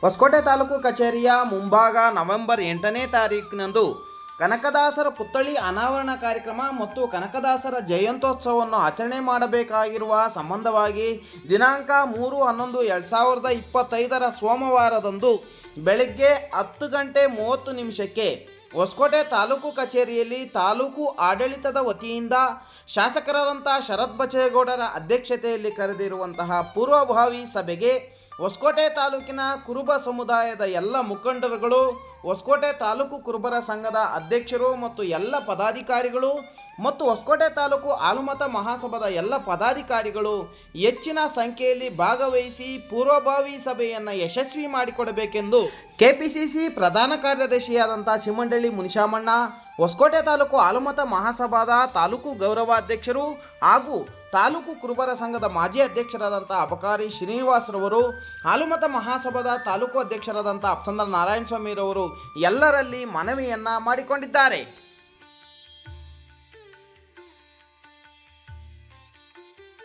ಹೊಸಕೋಟೆ ತಾಲೂಕು ಕಚೇರಿಯ ಮುಂಭಾಗ ನವೆಂಬರ್ 8ನೇ ತಾರೀಕಿನಂದು ಕನಕದಾಸರ ಪುತ್ಥಳಿ ಅನಾವರಣ ಕಾರ್ಯಕ್ರಮ ಮತ್ತು ಕನಕದಾಸರ ಜಯಂತ್ಯೋತ್ಸವವನ್ನು ಆಚರಣೆ ಮಾಡಬೇಕಾಗಿರುವ ಸಂಬಂಧವಾಗಿ ದಿನಾಂಕ 3/11/2025 ಸೋಮವಾರದಂದು ಬೆಳಗ್ಗೆ 10:30 ಹೊಸಕೋಟೆ ತಾಲೂಕು ಕಚೇರಿಯಲ್ಲಿ ತಾಲೂಕು ಆಡಳಿತದ ವತಿಯಿಂದ ಶಾಸಕರಾದಂಥ ಶರತ್ ಬಚ್ಚೇಗೌಡರ ಅಧ್ಯಕ್ಷತೆಯಲ್ಲಿ ಕರೆದಿರುವಂತಹ ಪೂರ್ವಭಾವಿ ಸಭೆಗೆ ಹೊಸಕೋಟೆ ತಾಲೂಕಿನ ಕುರುಬ ಸಮುದಾಯದ ಎಲ್ಲ ಮುಖಂಡರುಗಳು, ಹೊಸಕೋಟೆ ತಾಲೂಕು ಕುರುಬರ ಸಂಘದ ಅಧ್ಯಕ್ಷರು ಮತ್ತು ಎಲ್ಲ ಪದಾಧಿಕಾರಿಗಳು ಮತ್ತು ಹೊಸಕೋಟೆ ತಾಲೂಕು ಹಾಲುಮತ ಮಹಾಸಭಾದ ಎಲ್ಲ ಪದಾಧಿಕಾರಿಗಳು ಹೆಚ್ಚಿನ ಸಂಖ್ಯೆಯಲ್ಲಿ ಭಾಗವಹಿಸಿ ಪೂರ್ವಭಾವಿ ಸಭೆಯನ್ನು ಯಶಸ್ವಿ ಮಾಡಿಕೊಡಬೇಕೆಂದು ಕೆಪಿಸಿಸಿ ಪ್ರಧಾನ ಕಾರ್ಯದರ್ಶಿಯಾದಂಥ ಚಿಮ್ಮಂಡಳ್ಳಿ ಮುನಿಶಾಮಣ್ಣ, ಹೊಸಕೋಟೆ ತಾಲೂಕು ಹಾಲುಮತ ಮಹಾಸಭಾದ ತಾಲೂಕು ಗೌರವಾಧ್ಯಕ್ಷರು ಹಾಗೂ ತಾಲೂಕು ಕುರುಬರ ಸಂಘದ ಮಾಜಿ ಅಧ್ಯಕ್ಷರಾದಂಥ ಅಬಕಾರಿ ಶ್ರೀನಿವಾಸರವರು, ಹಾಲುಮತ ಮಹಾಸಭಾದ ತಾಲೂಕು ಅಧ್ಯಕ್ಷರಾದಂಥ ಅಪ್ಸಂದ್ರ ನಾರಾಯಣ ಸ್ವಾಮಿರವರು ಎಲ್ಲರಲ್ಲಿ ಮನವಿಯನ್ನು ಮಾಡಿಕೊಂಡಿದ್ದಾರೆ.